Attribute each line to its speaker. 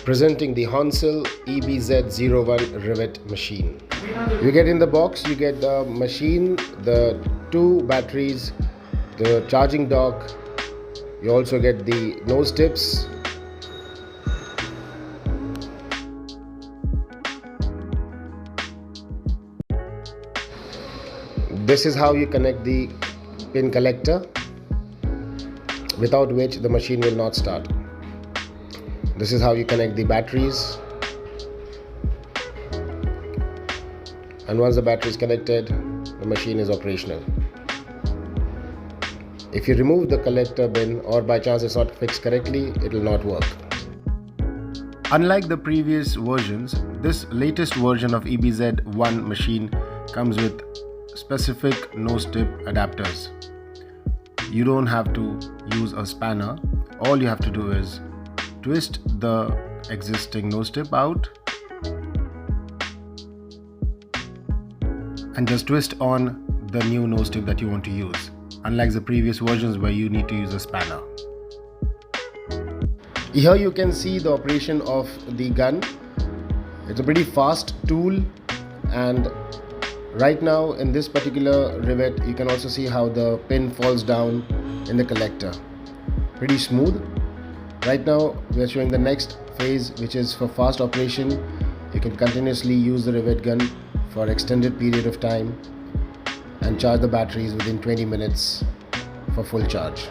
Speaker 1: Presenting the Honsel eBZ01 Rivet machine. You get in the box, you get the machine, the 2 batteries, the charging dock. You also get the nose tips. This is how you connect the pin collector, without which the machine will not start. This is how you connect the batteries, and once the battery is connected, the machine is operational. If you remove the collector bin or by chance it's not fixed correctly, it will not work. Unlike the previous versions, this latest version of eBZ1 machine comes with specific nose tip adapters. You don't have to use a spanner. All you have to do is twist the existing nose tip out and just twist on the new nose tip that you want to use, unlike the previous versions where you need to use a spanner. Here you can see the operation of the gun. It's a pretty fast tool, and right now in this particular rivet you can also see how the pin falls down in the collector. Pretty smooth. Right now we are showing the next phase, which is for fast operation. You can continuously use the rivet gun for extended period of time and charge the batteries within 20 minutes for full charge.